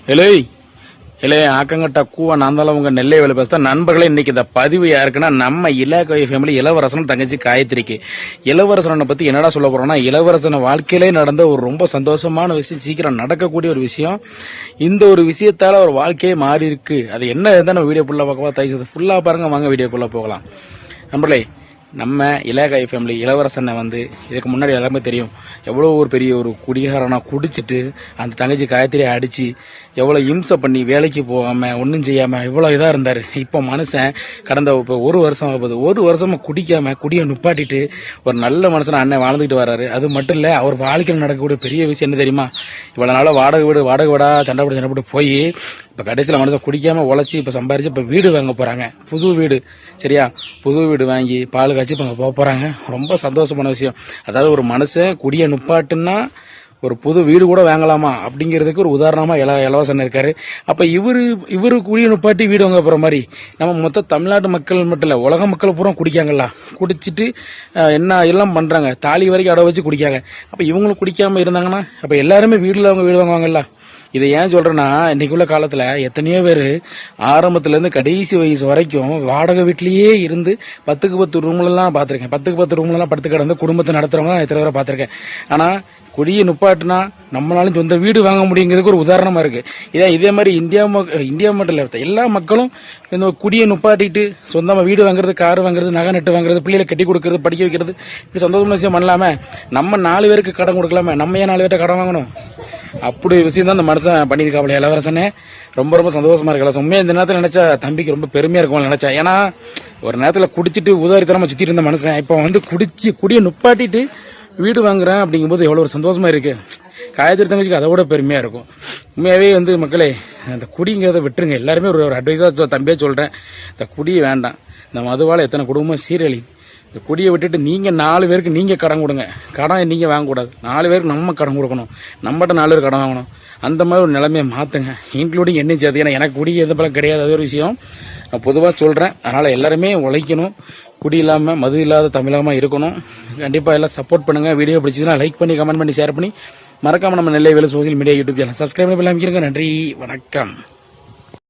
இலே ஆக்கங்கட்ட கூவா நாந்தாலும் உங்க நெல்லை வேலை பேச நண்பர்களே. இன்னைக்கு இந்த பதிவு யாருக்குன்னா நம்ம இலாக்கை ஃபேமிலி இளவரசனும் தங்கச்சி காயத்ரிக்கு. இளவரசனை பத்தி என்னடா சொல்ல போறோம்னா, இளவரசன வாழ்க்கையிலே நடந்த ஒரு ரொம்ப சந்தோஷமான விஷயம், சீக்கிரம் நடக்கக்கூடிய ஒரு விஷயம். இந்த ஒரு விஷயத்தால ஒரு வாழ்க்கையே மாறி இருக்கு. அது என்ன நம்ம வீடியோ ஃபுல்லா பார்க்கவா? தயவு ஃபுல்லா பாருங்க, வாங்க வீடியோக்குள்ள போகலாம். நண்பர்களே, நம்ம இலாகாய் ஃபேமிலி இளவரசனை இதுக்கு முன்னாடி எல்லாமே தெரியும். எவ்வளோ ஒரு பெரிய ஒரு குடிகாரனா குடிச்சிட்டு அந்த தங்கச்சி காயத்ரியை அடித்து எவ்வளோ இம்சை பண்ணி வேலைக்கு போகாமல் ஒன்றும் செய்யாமல் இவ்வளோ இதாக இருந்தார். இப்போ மனுஷன் கடந்த இப்போ ஒரு வருஷம் ஆகுது, ஒரு வருஷமாக குடியை நுப்பாட்டிட்டு ஒரு நல்ல மனுஷனை அண்ணன் வாழ்ந்துக்கிட்டு வர்றாரு. அது மட்டும் இல்லை, அவர் வாழ்க்கையில் நடக்கக்கூடிய பெரிய விஷயம் என்ன தெரியுமா? இவ்வளோ நாளாக வாடகை வீடா சண்டை போட்டு போய் இப்போ கடைசியில் மனுஷன் குடிக்காமல் உழைச்சி இப்போ சம்பாரிச்சு இப்போ வீடு வாங்க போகிறாங்க. புது வீடு, சரியா? புது வீடு வாங்கி பால் காய்ச்சி இப்போ போக போகிறாங்க. ரொம்ப சந்தோஷமான விஷயம். அதாவது ஒரு மனுஷன் குடியை நுப்பாட்டுன்னா ஒரு புது வீடு கூட வாங்கலாமா அப்படிங்கிறதுக்கு ஒரு உதாரணமாக இலவசன் இருக்காரு. அப்போ இவரு குடியை நுப்பாட்டி வீடு வாங்க போகிற மாதிரி நம்ம மொத்த தமிழ்நாட்டு மக்கள் மட்டும் இல்லை, உலக மக்கள் பூரா குடிக்காங்களா, குடிச்சிட்டு என்ன எல்லாம் பண்ணுறாங்க, தாலி வரைக்கும் அடை வச்சு குடிக்காங்க. அப்போ இவங்களும் குடிக்காமல் இருந்தாங்கன்னா அப்போ எல்லாருமே வீடு வாங்குவாங்கல்ல. இதை ஏன் சொல்றேன்னா, இன்னைக்குள்ள காலத்துல எத்தனையோ பேர் ஆரம்பத்துல கடைசி வயசு வரைக்கும் வாடகை வீட்லயே இருந்து 10க்கு 10 ரூம்லாம் பார்த்திருக்கேன். 10க்கு 10 ரூம்லாம் படுத்து கிடந்து குடும்பத்தை நடத்துறவங்க எத்தனை பேரை பார்த்திருக்கேன். ஆனா குடியை நுப்பாட்டுனா நம்மளாலும் சொந்த வீடு வாங்க முடியுங்கிறதுக்கு ஒரு உதாரணமா இருக்கு. இதே மாதிரி இந்தியா மட்டும் இல்ல, எல்லா மக்களும் இந்த குடியை நுப்பாட்டிட்டு சொந்தமா வீடு வாங்குறது, கார் வாங்குறது, நகை நட்டு வாங்குறது, பிள்ளைகளை கட்டி கொடுக்கறது, படிக்க வைக்கிறது, இப்படி சந்தோஷமான விஷயம் பண்ணலாம. நம்ம 4 பேருக்கு கடன் கொடுக்கலாமே, நம்ம ஏன் 4 பேர்ட்ட கடன் வாங்கணும்? அப்படி விஷயம் தான் இந்த மனுஷன் பண்ணியிருக்காப்ல இளவரசனே. ரொம்ப ரொம்ப சந்தோஷமா இருக்கு. உண்மையா இந்த நேரத்தில் நினைச்சா தம்பிக்கு ரொம்ப பெருமையா இருக்கும் நினைச்சா. ஏன்னா ஒரு நேரத்தில் குடிச்சிட்டு உதாரித்தனமா சுத்தி இருந்த மனுஷன் இப்போ குடியை நுப்பாட்டிட்டு வீடு வாங்குறேன் அப்படிங்கும்போது எவ்வளவு ஒரு சந்தோஷமா இருக்கு. காயத்ரி தங்கச்சிக்கு அதை விட பெருமையா இருக்கும். உண்மையாவே மக்களே, அந்த குடிங்கிறத விட்டுருங்க. எல்லாருமே ஒரு அட்வைஸா தம்பியா சொல்றேன், இந்த குடி வேண்டாம். இந்த மதுவால எத்தனை குடும்பம் சீரழி. இந்த குடியை விட்டுட்டு நீங்க 4 பேருக்கு நீங்க கடன் கொடுங்க. கடன் நீங்க வாங்கக்கூடாது, 4 பேருக்கு நம்ம கடன் கொடுக்கணும், நம்மகிட்ட 4 பேர் கடன் வாங்கணும். அந்த மாதிரி ஒரு நிலைமையை மாத்துங்க, இன்க்ளூடிங் என்ன சேர்த்து. ஏன்னா எனக்கு குடி எந்த பலம் கிடையாது, அது ஒரு விஷயம் நான் பொதுவாக சொல்றேன். அதனால எல்லாருமே உழைக்கணும், குடி இல்லாம மது இல்லாத தமிழகமா இருக்கணும். கண்டிப்பா எல்லாம் சப்போர்ட் பண்ணுங்க. வீடியோ பிடிச்சதுன்னா லைக் பண்ணி, கமெண்ட் பண்ணி, ஷேர் பண்ணி, மறக்காம நம்ம நெல்லை வேலை social media YouTube channel subscribe பண்ணி அமைக்கிறங்க. நன்றி, வணக்கம்.